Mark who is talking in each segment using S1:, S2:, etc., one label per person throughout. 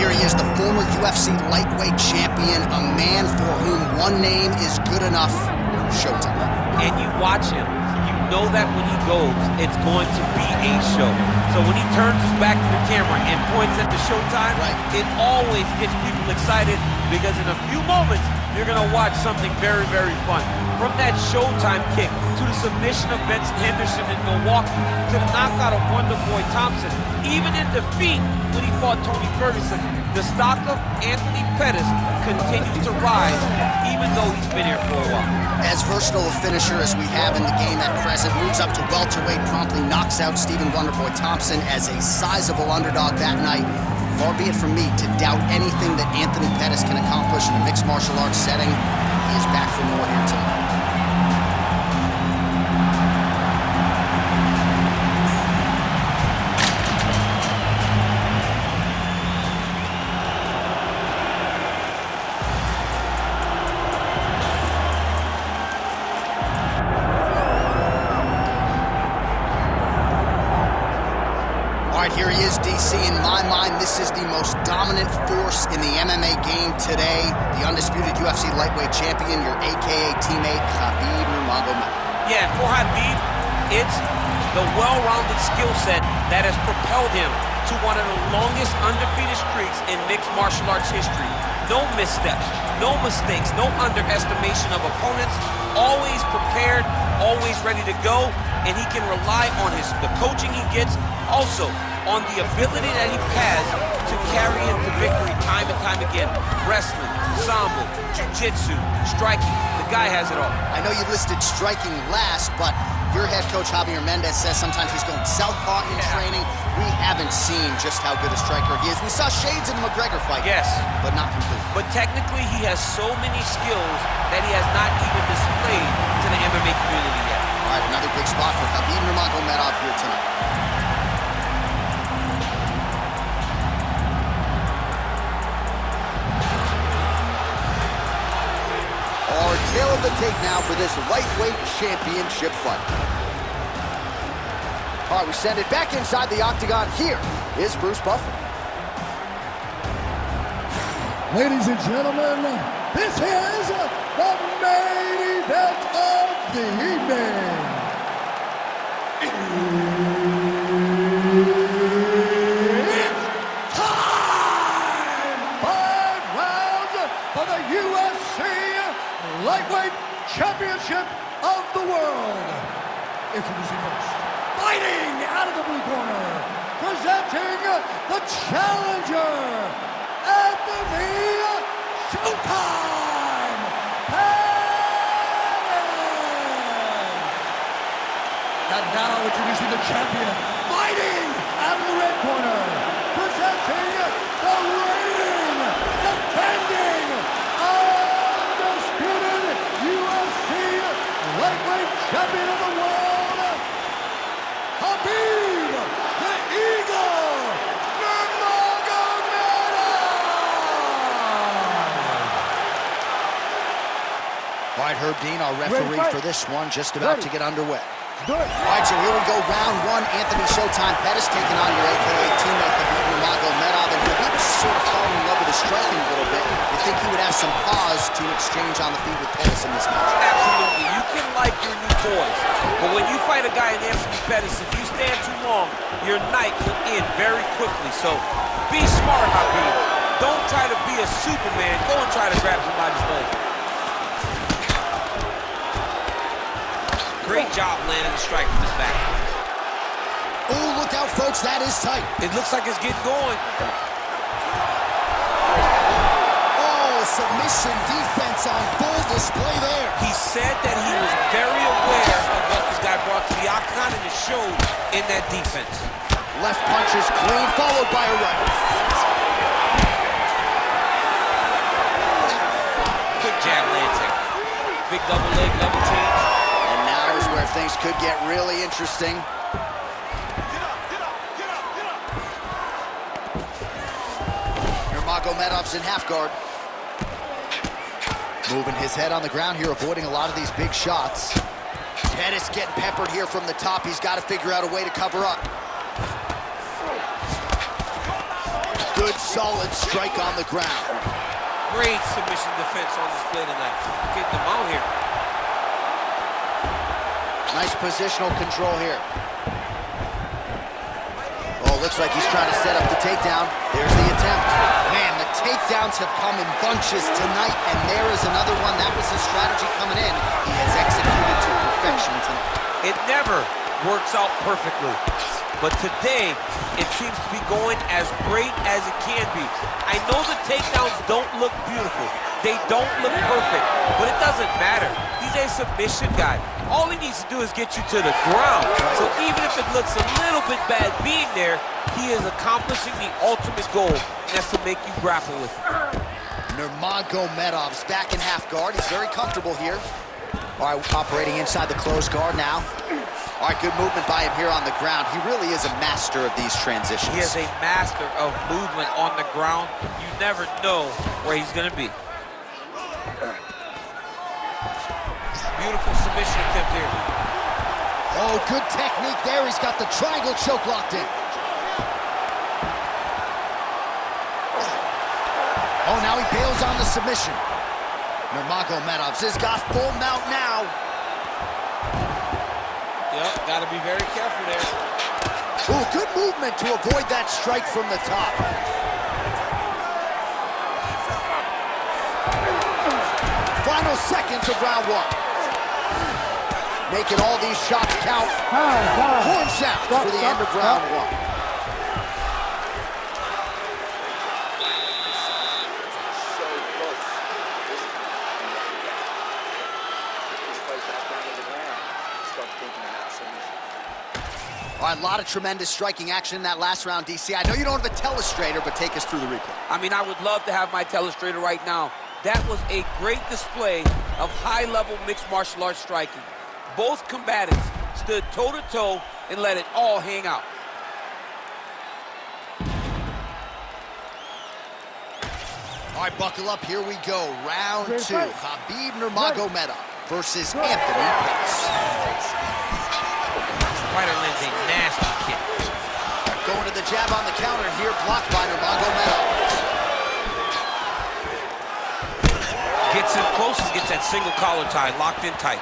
S1: here he is, the former UFC lightweight champion, a man for whom one name is good enough, Showtime.
S2: And you watch him, you know that when he goes, it's going to be a show. So when he turns his back to the camera and points at the Showtime, it always gets people excited because in a few moments, you're gonna watch something very, very fun. From that Showtime kick to the submission of Benson Henderson in Milwaukee to the knockout of Wonderboy Thompson, even in defeat when he fought Tony Ferguson, the stock of Anthony Pettis continues to rise even though he's been here for a while.
S1: As versatile a finisher as we have in the game at present, moves up to welterweight, promptly knocks out Stephen Wonderboy Thompson as a sizable underdog that night. Far be it from me to doubt anything that Anthony Pettis can accomplish in a mixed martial arts setting. He is back for more here tonight. Here he is, DC. In my mind, this is the most dominant force in the MMA game today. The undisputed UFC lightweight champion, your AKA teammate, Khabib Nurmagomedov.
S2: Yeah, for Khabib, it's the well-rounded skill set that has propelled him to one of the longest undefeated streaks in mixed martial arts history. No missteps, no mistakes, no underestimation of opponents. Always prepared, always ready to go, and he can rely on the coaching he gets, also on the ability that he has to carry him to victory time and time again. Wrestling, sambo, jiu-jitsu, striking, the guy has it all.
S1: I know you listed striking last, but your head coach Javier Mendez says sometimes he's going southpaw in training. We haven't seen just how good a striker he is. We saw shades in the McGregor fight, but not completely.
S2: But technically he has so many skills that he has not even displayed to the MMA community yet.
S1: All right, another big spot for Khabib Nurmagomedov here tonight. Our tail of the tape now for this lightweight championship fight. All right, we send it back inside the octagon. Here is Bruce Buffer.
S3: Ladies and gentlemen, this is the main event of the evening. It's time! 5 rounds for the UFC Lightweight Championship of the World. Introducing first, fighting out of the blue corner, presenting the challenger, Anthony Showtime Pettis. And now introducing the champion, fighting out of the red corner, presenting the reigning, defending, lightweight champion of the world, Khabib, the Eagle, Nurmagomedov!
S1: All right, Herb Dean, our referee for this one, just about to get underway. All right, so here we go, round one. Anthony Showtime Pettis taking on your AKA teammate, Khabib Nurmagomedov. And Khabib's sort of falling in love with his striking a little bit. You think he would have some pause to exchange on the feet with Pettis in this match?
S2: Absolutely. You can like your new toys, but when you fight a guy in Anthony Pettis, if you stand too long, your night will end very quickly. So be smart, Khabib. Don't try to be a Superman. Go and try to grab somebody's leg. Great job landing the strike from his back.
S1: Oh, look out, folks. That is tight.
S2: It looks like it's getting going.
S1: Submission defense on full display there.
S2: He said that he was very aware of what this guy brought to the octagon, and it showed in that defense.
S1: Left punch is clean, followed by a right.
S2: Good jab landing. Big double leg level change.
S1: And now is where things could get really interesting. Nurmagomedov's in half guard. Moving his head on the ground here, avoiding a lot of these big shots. Pettis getting peppered here from the top. He's got to figure out a way to cover up. Good, solid strike on the ground.
S2: Great submission defense on display tonight. Get them out here.
S1: Nice positional control here. Oh, looks like he's trying to set up the takedown. There's the attempt. Man, the takedowns have come in bunches tonight, and there is another one. That was his strategy coming in. He has executed to perfection tonight.
S2: It never works out perfectly, but today it seems to be going as great as it can be. I know the takedowns don't look beautiful. They don't look perfect, but it doesn't matter. He's a submission guy. All he needs to do is get you to the ground. So even if it looks a little bit bad being there, he is accomplishing the ultimate goal, and that's to make you grapple with him.
S1: Nurmagomedov's back in half guard. He's very comfortable here. All right, operating inside the closed guard now. All right, good movement by him here on the ground. He really is a master of these transitions.
S2: He is a master of movement on the ground. You never know where he's going to be. Beautiful submission attempt here.
S1: Oh, good technique there. He's got the triangle choke locked in. Oh, now he bails on the submission. Nurmagomedov has got full mount now.
S2: Yep, got to be very careful there.
S1: Oh, good movement to avoid that strike from the top. Final seconds of round one. Making all these shots count. Horn sounds for the end of round one. All right, a lot of tremendous striking action in that last round, DC. I know you don't have a telestrator, but take us through the replay.
S2: I mean, I would love to have my telestrator right now. That was a great display of high-level mixed martial arts striking. Both combatants stood toe-to-toe and let it all hang out.
S1: All right, buckle up. Here we go. Round two. Khabib Nurmagomedov versus Anthony Pettis.
S2: Fighter lands a nasty kick.
S1: Going to the jab on the counter here, blocked by Nurmagomedov.
S2: Gets in close and gets that single collar tie locked in tight.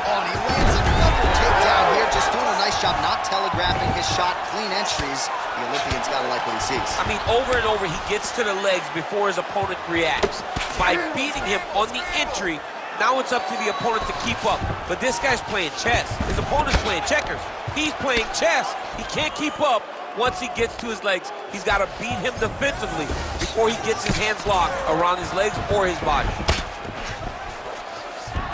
S1: Oh, and he lands another takedown here, just doing a nice job not telegraphing his shot. Clean entries. The Olympian's got to like what he sees.
S2: I mean, over and over, he gets to the legs before his opponent reacts. By beating him on the entry, now it's up to the opponent to keep up. But this guy's playing chess. His opponent's playing checkers. He's playing chess. He can't keep up. Once he gets to his legs, he's got to beat him defensively before he gets his hands locked around his legs or his body.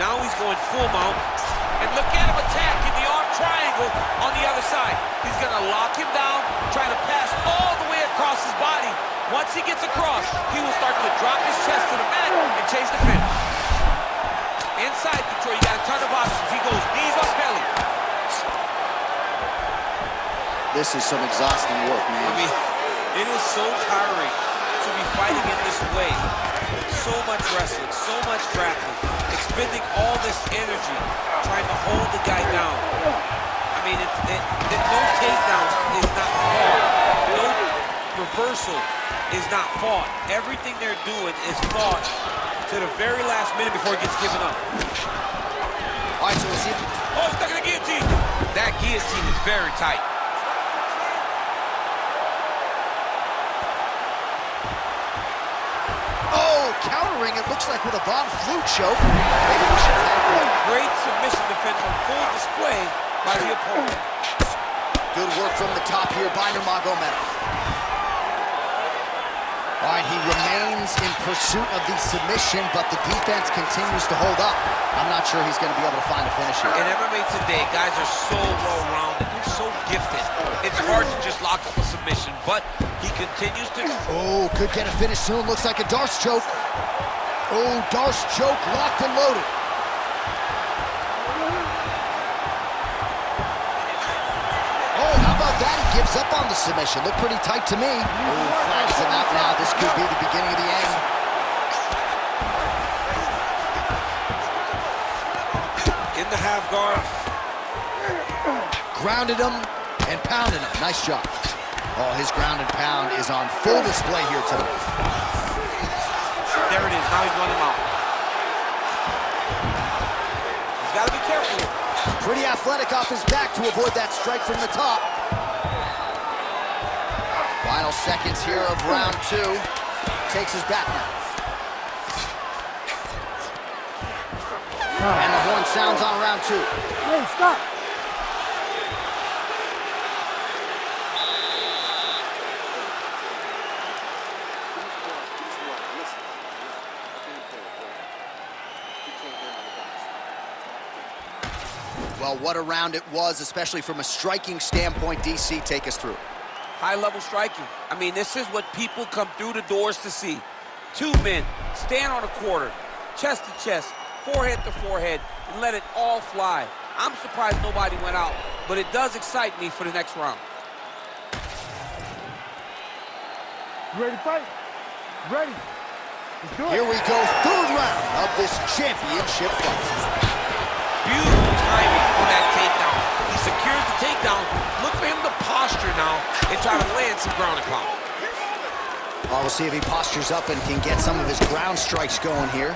S2: Now he's going full mount. And look at him attack in the arm triangle on the other side. He's going to lock him down, trying to pass all the way across his body. Once he gets across, he will start to drop his chest to the mat and chase the finish. Inside control, you got a ton of options. He goes knees up belly.
S1: This is some exhausting work, man.
S2: I mean, it is so tiring to be fighting in this way. So much wrestling, so much grappling, expending all this energy trying to hold the guy down. I mean, no takedown is not fought. No reversal is not fought. Everything they're doing is fought to the very last minute before it gets given up.
S1: All right, so we'll see.
S2: Oh, stuck in the guillotine. That guillotine is very tight.
S1: Countering, it looks like with a Von Flute choke. Maybe we should have one.
S2: Great submission defense on full display by the opponent.
S1: Good work from the top here by Nurmagomedov. All right, he remains in pursuit of the submission, but the defense continues to hold up. I'm not sure he's going to be able to find a finish here.
S2: In MMA today, guys are so well-rounded. They're so gifted. It's hard to just lock up a submission, but he continues to...
S1: Oh, could get a finish soon. Looks like a Darce choke. Oh, Darce choke locked and loaded. Oh, how about that? He gives up on the submission. Looked pretty tight to me. Oh, flags him out now. This could be the beginning of the end.
S2: In the half guard.
S1: Grounded him and pounded him. Nice job. Oh, his ground and pound is on full display here tonight.
S2: There it is. Now he's running him out. He's got to be careful here.
S1: Pretty athletic off his back to avoid that strike from the top. Final seconds here of round 2. Takes his back now. And the horn sounds on round 2.
S3: Hey, stop.
S1: Well, what a round it was, especially from a striking standpoint. DC, take us through.
S2: High-level striking. I mean, this is what people come through the doors to see. 2 men stand on a quarter, chest to chest, forehead to forehead, and let it all fly. I'm surprised nobody went out, but it does excite me for the next round.
S3: You ready to fight? Ready. Let's do it.
S1: Here we go, 3rd round of this championship fight.
S2: Beautiful timing for that takedown. He secures the takedown. Look for him to posture now and try to land some ground and pound.
S1: Well, we'll see if he postures up and can get some of his ground strikes going here.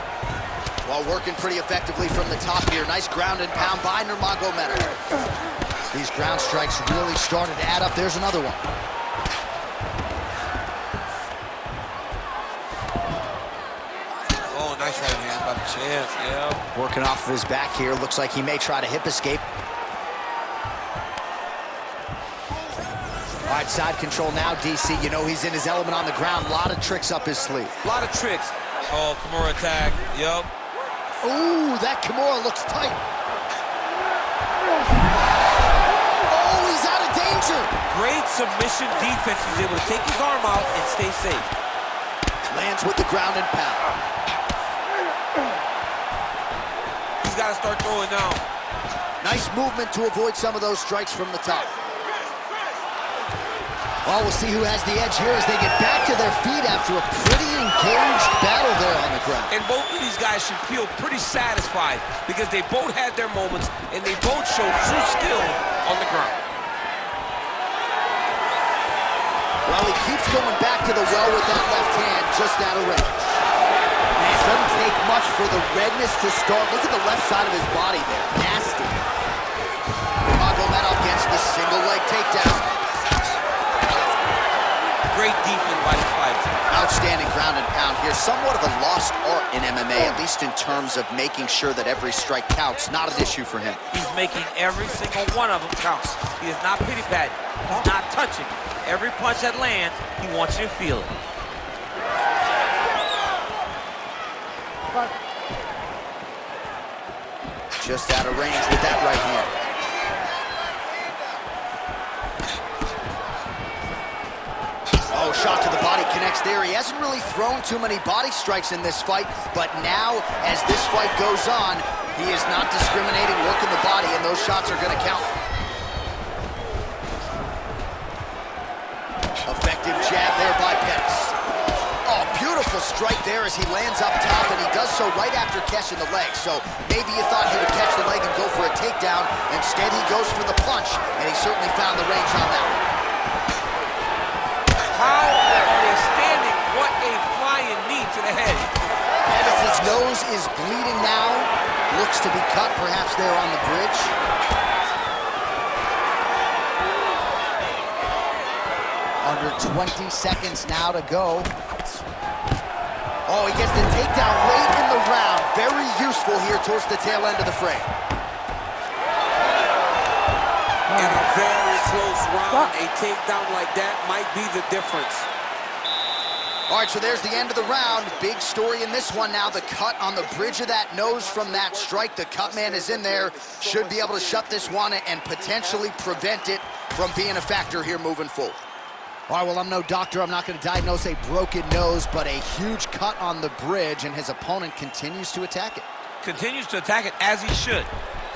S1: While working pretty effectively from the top here. Nice ground and pound by Nurmagomedov. These ground strikes really started to add up. There's another one.
S2: Oh, nice right hand by the champ, yeah.
S1: Working off of his back here. Looks like he may try to hip escape. All right, side control now, DC. You know he's in his element on the ground. A lot of tricks up his sleeve.
S2: A lot of tricks. Oh, Kimura attack, yep.
S1: Ooh, that Kimura looks tight. Oh, he's out of danger.
S2: Great submission defense. He's able to take his arm out and stay safe.
S1: Lands with the ground and pound.
S2: He's got to start throwing now.
S1: Nice movement to avoid some of those strikes from the top. Well, we'll see who has the edge here as they get back to their feet after a pretty engaged battle there on the ground.
S2: And both of these guys should feel pretty satisfied because they both had their moments and they both showed true skill on the ground.
S1: Well, he keeps going back to the well with that left hand, just out of range. And it doesn't take much for the redness to start. Look at the left side of his body there. Nasty. Nurmagomedov gets the single leg takedown.
S2: Great defense by the fighter.
S1: Outstanding ground and pound here. Somewhat of a lost art in MMA, at least in terms of making sure that every strike counts. Not an issue for him.
S2: He's making every single one of them count. He is not pity-patting. He's not touching. Every punch that lands, he wants you to feel it.
S1: Just out of range with that right hand. Oh, shot to the body connects there. He hasn't really thrown too many body strikes in this fight, but now, as this fight goes on, he is not discriminating, working the body, and those shots are going to count. Effective jab there by Pettis. Oh, beautiful strike there as he lands up top, and he does so right after catching the leg. So maybe you thought he would catch the leg and go for a takedown. Instead, he goes for the punch, and he certainly found the range on that one.
S2: How are they standing? What a flying knee to the head.
S1: Pettis' nose is bleeding now. Looks to be cut, perhaps there on the bridge. Under 20 seconds now to go. Oh, he gets the takedown late in the round. Very useful here towards the tail end of the frame.
S2: In a very close round, a takedown like that might be the difference.
S1: All right, so there's the end of the round. Big story in this one now. The cut on the bridge of that nose from that strike. The cut man is in there. Should be able to shut this one and potentially prevent it from being a factor here moving forward. All right, well, I'm no doctor. I'm not going to diagnose a broken nose, but a huge cut on the bridge, and his opponent continues to attack it.
S2: Continues to attack it as he should.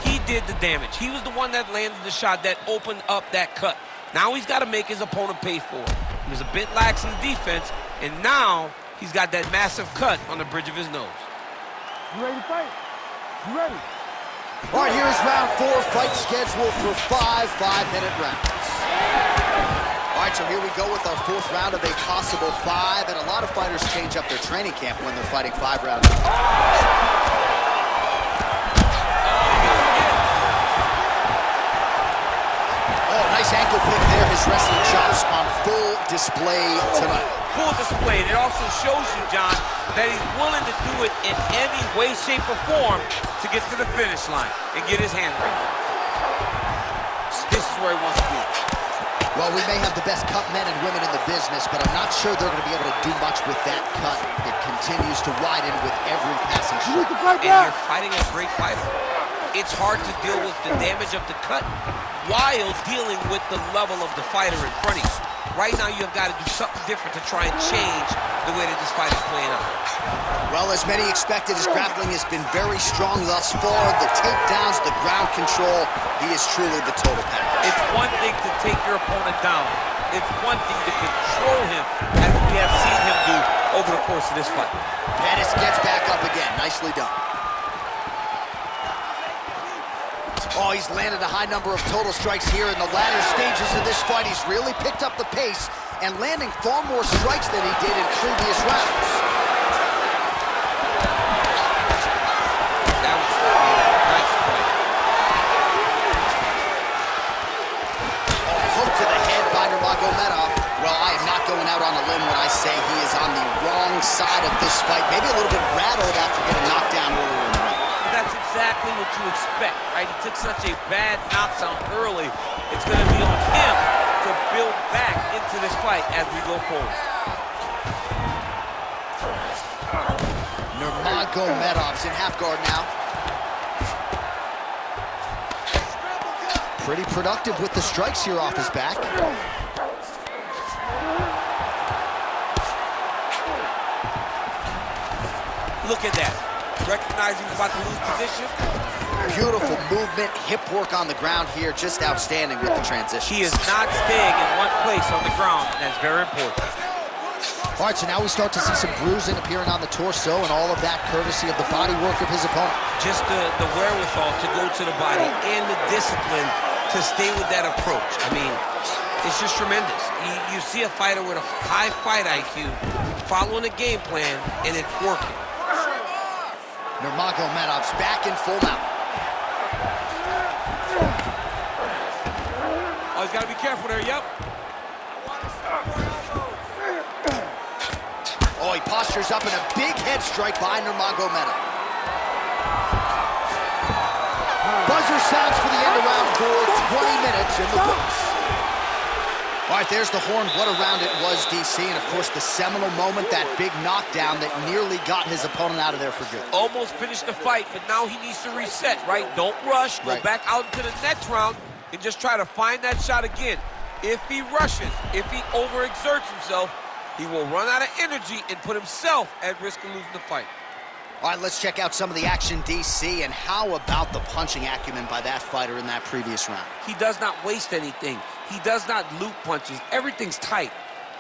S2: He did the damage. He was the one that landed the shot that opened up that cut. Now he's got to make his opponent pay for it. He was a bit lax in the defense, and now he's got that massive cut on the bridge of his nose.
S3: You ready to fight? You ready?
S1: All right, here's round 4. Fight scheduled for 5 5-minute rounds. All right, so here we go with our 4th round of a possible 5, and a lot of fighters change up their training camp when they're fighting 5 rounds. Oh, nice ankle pick there. His wrestling chops on full display tonight.
S2: Full display. And it also shows you, John, that he's willing to do it in any way, shape, or form to get to the finish line and get his hand raised. This is where he wants to be.
S1: Well, we may have the best cut men and women in the business, but I'm not sure they're going to be able to do much with that cut. It continues to widen with every passing shot.
S2: And you're fighting a great fighter. It's hard to deal with the damage of the cut while dealing with the level of the fighter in front of you. Right now, you've got to do something different to try and change the way that this fight is playing out.
S1: Well, as many expected, his grappling has been very strong thus far. The takedowns, the ground control, he is truly the total package.
S2: It's one thing to take your opponent down. It's one thing to control him, as we have seen him do over the course of this fight.
S1: Pettis gets back up again. Nicely done. Oh, he's landed a high number of total strikes here in the latter stages of this fight. He's really picked up the pace and landing far more strikes than he did in previous rounds.
S2: That was a nice play.
S1: Oh, hook to the head by Nurmagomedov. Well, I am not going out on a limb when I say he is on the wrong side of this fight. Maybe a little bit rattled after getting knocked down earlier in the round.
S2: That's exactly what you expect, right? He took such a bad knockdown early. It's going to be on him to build back into this fight as we go forward.
S1: Nurmagomedov's in half guard now. Pretty productive with the strikes here off his back.
S2: Look at that. Recognizing he's about to lose position.
S1: Beautiful movement, hip work on the ground here, just outstanding with the transition.
S2: He is not staying in one place on the ground, and that's very important.
S1: All right, so now we start to see some bruising appearing on the torso, and all of that courtesy of the body work of his opponent.
S2: Just the wherewithal to go to the body and the discipline to stay with that approach. I mean, it's just tremendous. You see a fighter with a high fight IQ following a game plan, and it's working.
S1: Nurmagomedov's back in full mount.
S2: Oh, he's got to be careful there, yep.
S1: Oh, he postures up in a big head strike by Nurmagomedov. Buzzer sounds for the end of round 4, 20 minutes in the books. All right, there's the horn. What a round it was, DC. And, of course, the seminal moment, that big knockdown that nearly got his opponent out of there for good.
S2: Almost finished the fight, but now he needs to reset, right? Don't rush. Go back out into the next round and just try to find that shot again. If he rushes, if he overexerts himself, he will run out of energy and put himself at risk of losing the fight.
S1: All right, let's check out some of the action, DC, and how about the punching acumen by that fighter in that previous round?
S2: He does not waste anything. He does not loop punches. Everything's tight.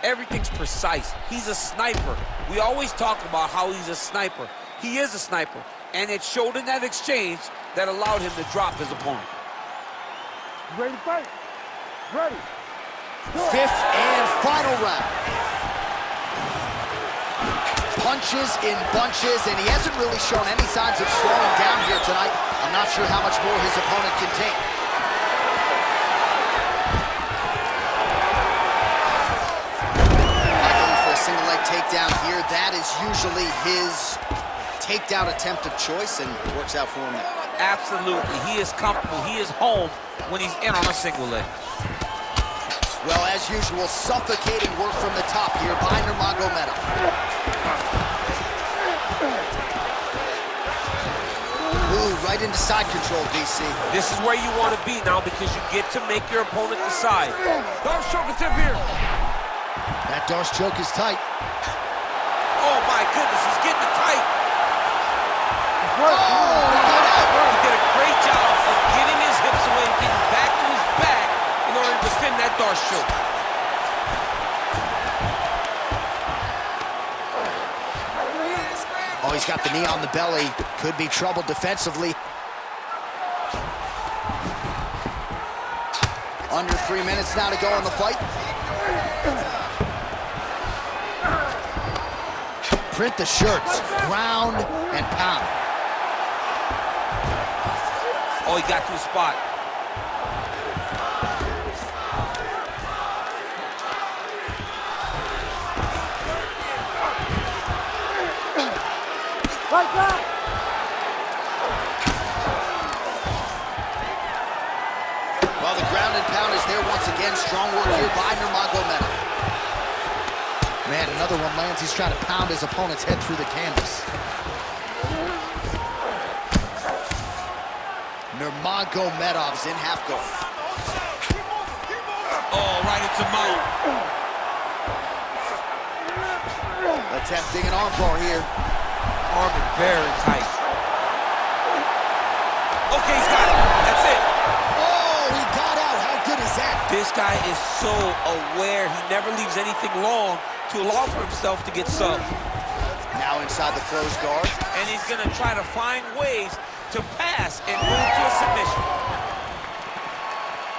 S2: Everything's precise. He's a sniper. We always talk about how he's a sniper. He is a sniper, and it showed in that exchange that allowed him to drop his opponent.
S3: Ready to fight? Ready.
S1: 5th and final round. Punches in bunches, and he hasn't really shown any signs of slowing down here tonight. I'm not sure how much more his opponent can take. Luckily for a single leg takedown here, that is usually his takedown attempt of choice, and it works out for him there.
S2: Absolutely. He is comfortable. He is home when he's in on a single leg.
S1: Well, as usual, suffocating work from the top here by Nurmagomedov. Ooh, right into side control, DC.
S2: This is where you want to be now because you get to make your opponent decide. Darce choke attempt here.
S1: That Darce choke is tight.
S2: Oh, my goodness, he's getting it tight.
S1: Oh,
S2: He did a great job of getting his hips away and getting back to his back in order to defend that Darce choke.
S1: Oh, he's got the knee on the belly. Could be trouble defensively. Under 3 minutes now to go in the fight. Print the shirts, ground and pound.
S2: Oh, he got to the spot.
S3: Right back.
S1: Well, the ground and pound is there once again. Strong work here by Nurmagomedov. Man, another one lands. He's trying to pound his opponent's head through the canvas. Nurmagomedov's in half guard.
S2: Oh, right into mount.
S1: Attempting an armbar here.
S2: Arm is very tight. Okay, he's got it. That's it.
S1: Oh, he got out. How good is that?
S2: This guy is so aware. He never leaves anything long to allow for himself to get subbed.
S1: Now inside the closed guard.
S2: And he's going to try to find ways to pass and move to a submission.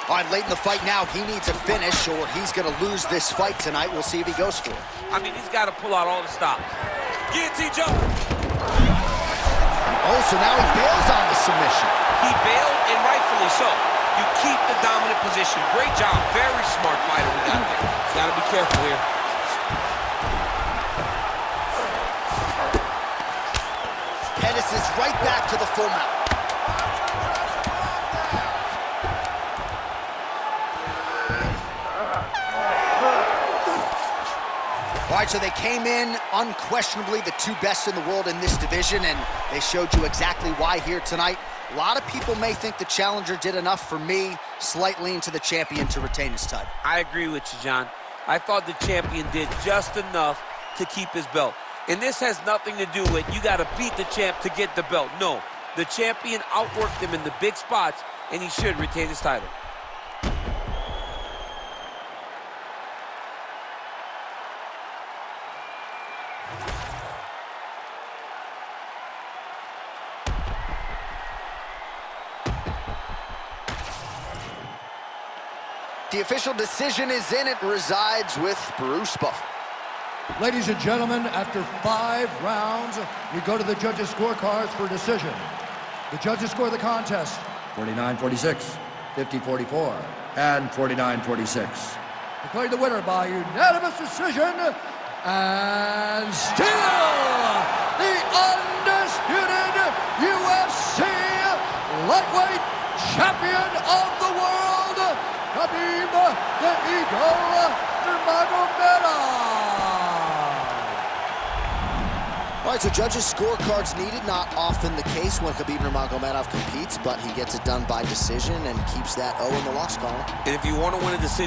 S1: All right, late in the fight now, he needs a finish or he's going to lose this fight tonight. We'll see if he goes for it.
S2: I mean, he's got to pull out all the stops. Guillotine jump.
S1: Oh, so now he bails on the submission.
S2: He bailed, and rightfully so. You keep the dominant position. Great job. Very smart fighter we got there. He's got to be careful here.
S1: Pettis is right back to the full mount. All right, so they came in unquestionably the two best in the world in this division, and they showed you exactly why here tonight. A lot of people may think the challenger did enough. For me, slight lean to the champion to retain his title.
S2: I agree with you, John. I thought the champion did just enough to keep his belt. And this has nothing to do with you got to beat the champ to get the belt. No, the champion outworked him in the big spots, and he should retain his title.
S1: The official decision is in. It resides with Bruce Buffer.
S3: Ladies and gentlemen, after 5 rounds, we go to the judges' scorecards for decision. The judges score the contest 49-46, 50-44, and 49-46. Declaring the winner by unanimous decision, and still the undisputed UFC lightweight champion of the world, Khabib the Eagle Nurmagomedov.
S1: All right, so judges' scorecards needed. Not often the case when Khabib Nurmagomedov competes, but he gets it done by decision and keeps that O in the loss column.
S2: And if you want to win a decision,